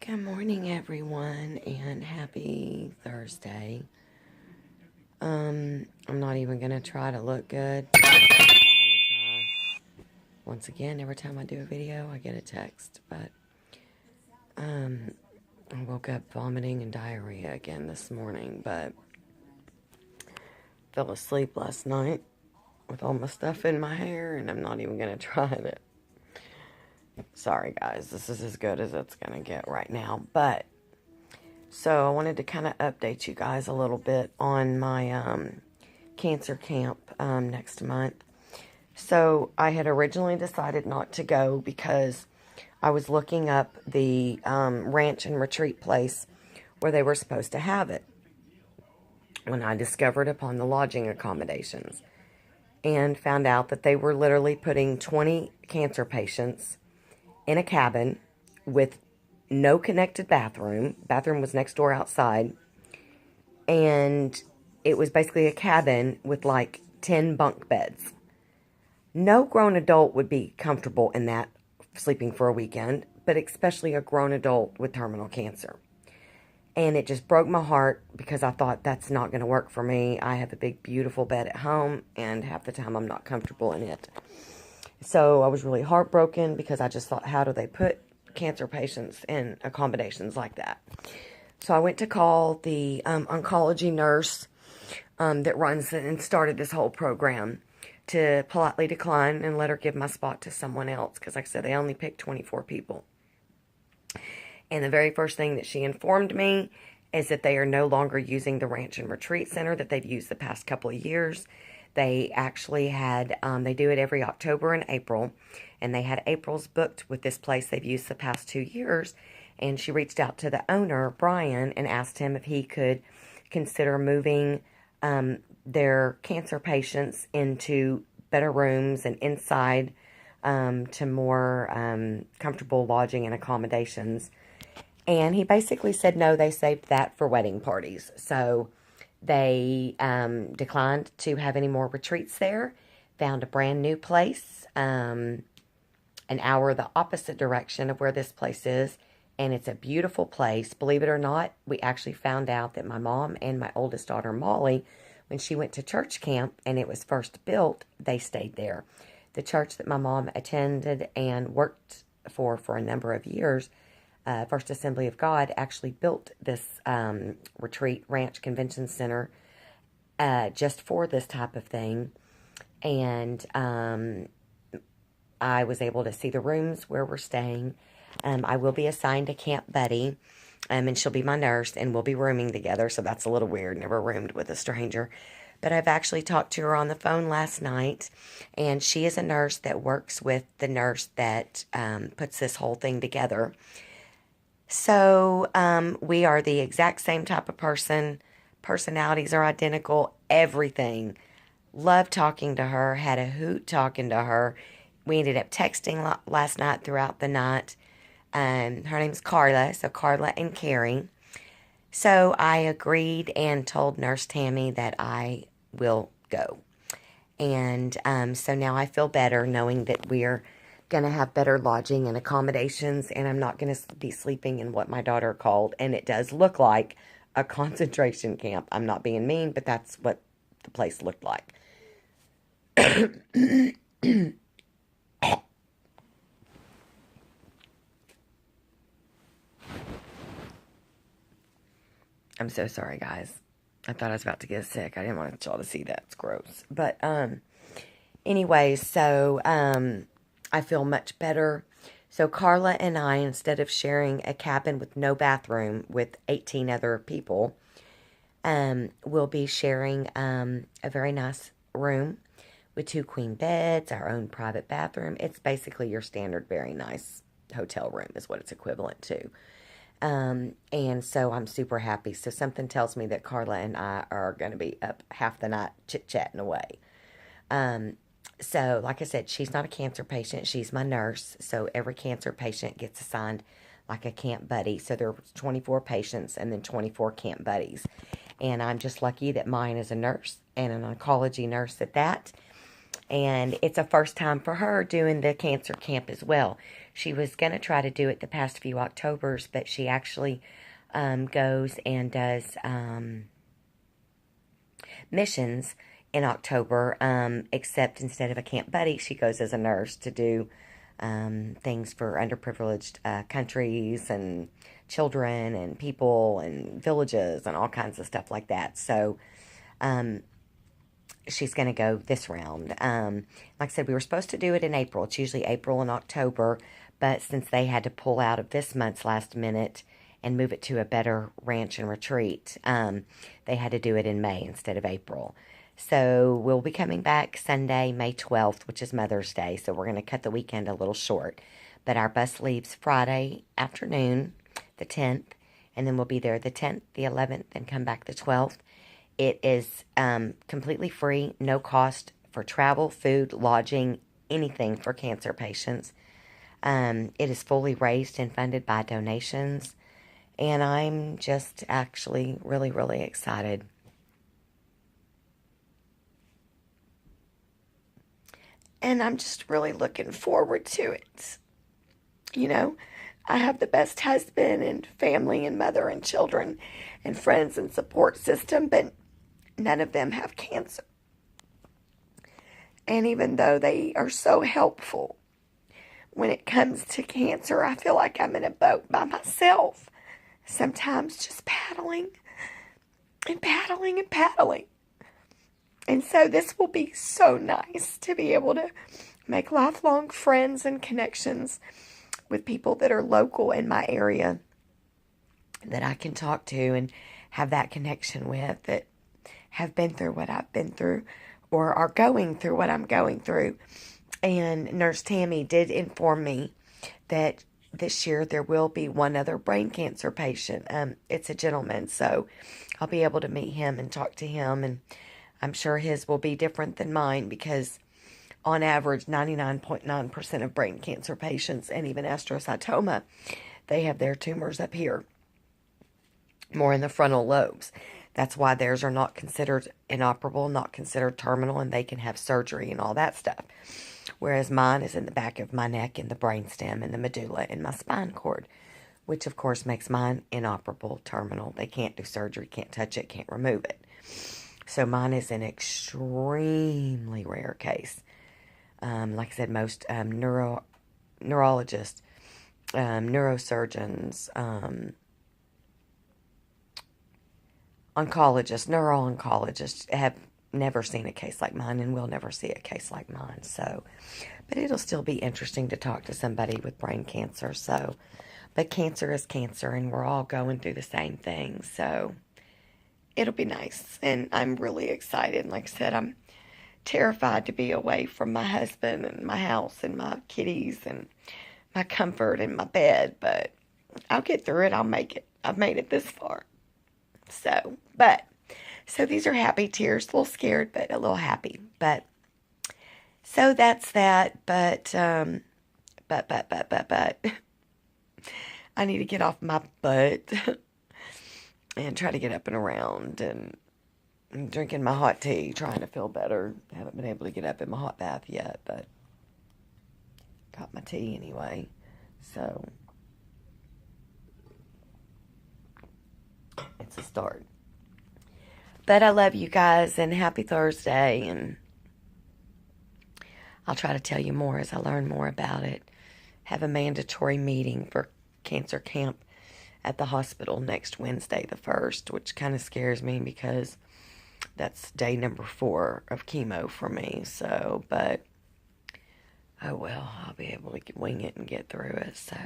Good morning, everyone, and happy Thursday. I'm not even going to try to look good. Once again, every time I do a video, I get a text, but I woke up vomiting and diarrhea again this morning, but fell asleep last night with all my stuff in my hair, and I'm not even going to try it. Sorry, guys, this is as good as it's going to get right now, but so I wanted to kind of update you guys a little bit on my cancer camp next month. So I had originally decided not to go because I was looking up the ranch and retreat place where they were supposed to have it when I discovered upon the lodging accommodations and found out that they were literally putting 20 cancer patients in a cabin with no connected bathroom. Bathroom was next door outside. And it was basically a cabin with like 10 bunk beds. No grown adult would be comfortable in that, sleeping for a weekend, but especially a grown adult with terminal cancer. And it just broke my heart because I thought that's not going to work for me. I have a big, beautiful bed at home, and half the time I'm not comfortable in it. So I was really heartbroken because I just thought, how do they put cancer patients in accommodations like that? So I went to call the oncology nurse that runs and started this whole program to politely decline and let her give my spot to someone else because, like I said, they only picked 24 people. And the very first thing that she informed me is that they are no longer using the Ranch and Retreat Center that they've used the past couple of years. They actually had, they do it every October and April, and they had April's booked with this place they've used the past 2 years, and she reached out to the owner, Brian, and asked him if he could consider moving their cancer patients into better rooms and inside to more comfortable lodging and accommodations. And he basically said no, they saved that for wedding parties. So they declined to have any more retreats there, found a brand new place, an hour the opposite direction of where this place is, and it's a beautiful place. Believe it or not, we actually found out that my mom and my oldest daughter, Molly, when she went to church camp and it was first built, they stayed there. The church that my mom attended and worked for a number of years, First Assembly of God, actually built this retreat ranch convention center just for this type of thing. And I was able to see the rooms where we're staying. I will be assigned a camp buddy, and she'll be my nurse, and we'll be rooming together, so that's a little weird. Never roomed with a stranger. But I've actually talked to her on the phone last night, and she is a nurse that works with the nurse that puts this whole thing together. So we are the exact same type of person. Personalities are identical. Everything. Loved talking to her. Had a hoot talking to her. We ended up texting last night throughout the night. Her name's Carla. So Carla and Carri. So I agreed and told Nurse Tammy that I will go. And so now I feel better knowing that we're going to have better lodging and accommodations, and I'm not going to be sleeping in what my daughter called, and it does look like a concentration camp. I'm not being mean, but that's what the place looked like. I'm so sorry, guys. I thought I was about to get sick. I didn't want y'all to see that. It's gross. But anyway, so I feel much better. So Carla and I, instead of sharing a cabin with no bathroom with 18 other people, we'll be sharing a very nice room with 2 queen beds, our own private bathroom. It's basically your standard very nice hotel room is what it's equivalent to. And so I'm super happy. So something tells me that Carla and I are going to be up half the night chit-chatting away. So, like I said, she's not a cancer patient. She's my nurse. So every cancer patient gets assigned like a camp buddy. So there are 24 patients and then 24 camp buddies. And I'm just lucky that mine is a nurse and an oncology nurse at that. And it's a first time for her doing the cancer camp as well. She was going to try to do it the past few Octobers, but she actually goes and does missions in October, except instead of a camp buddy, she goes as a nurse to do things for underprivileged countries and children and people and villages and all kinds of stuff like that. So she's going to go this round. Like I said, we were supposed to do it in April. It's usually April and October, but since they had to pull out of this month's last minute and move it to a better ranch and retreat, they had to do it in May instead of April. So we'll be coming back Sunday, May 12th, which is Mother's Day. So we're going to cut the weekend a little short. But our bus leaves Friday afternoon, the 10th, and then we'll be there the 10th, the 11th, and come back the 12th. It is completely free, no cost for travel, food, lodging, anything for cancer patients. It is fully raised and funded by donations. And I'm just actually really, really excited. And I'm just really looking forward to it. You know, I have the best husband and family and mother and children and friends and support system, but none of them have cancer. And even though they are so helpful, when it comes to cancer, I feel like I'm in a boat by myself. Sometimes just paddling and paddling and paddling. And so this will be so nice to be able to make lifelong friends and connections with people that are local in my area that I can talk to and have that connection with, that have been through what I've been through or are going through what I'm going through. And Nurse Tammy did inform me that this year there will be one other brain cancer patient. It's a gentleman, so I'll be able to meet him and talk to him, and I'm sure his will be different than mine because on average 99.9% of brain cancer patients and even astrocytoma, they have their tumors up here, more in the frontal lobes. That's why theirs are not considered inoperable, not considered terminal, and they can have surgery and all that stuff. Whereas mine is in the back of my neck, in the brainstem, in the medulla, in my spine cord, which of course makes mine inoperable, terminal. They can't do surgery, can't touch it, can't remove it. So mine is an extremely rare case. Like I said, most neurologists, neurosurgeons, oncologists, neuro-oncologists have never seen a case like mine and will never see a case like mine. So, but it'll still be interesting to talk to somebody with brain cancer. So, but cancer is cancer and we're all going through the same thing. So it'll be nice. And I'm really excited. Like I said, I'm terrified to be away from my husband and my house and my kitties and my comfort and my bed. But I'll get through it. I'll make it. I've made it this far. So these are happy tears, a little scared, but a little happy. But, so that's that. But, I need to get off my butt and try to get up and around, and I'm drinking my hot tea, trying to feel better. I haven't been able to get up in my hot bath yet, but got my tea anyway. So it's a start. But I love you guys, and happy Thursday, and I'll try to tell you more as I learn more about it. Have a mandatory meeting for cancer camp at the hospital next Wednesday, the 1st, which kind of scares me because that's day number 4 of chemo for me. So, but, oh well, I'll be able to wing it and get through it. So,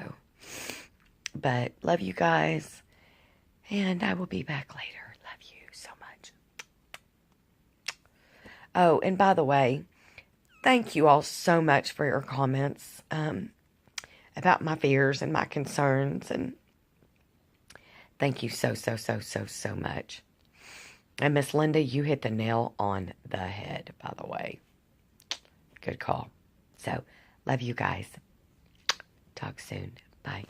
but love you guys, and I will be back later. Love you so much. Oh, and by the way, thank you all so much for your comments about my fears and my concerns, and thank you so much. And Miss Linda, you hit the nail on the head, by the way. Good call. So, love you guys. Talk soon. Bye.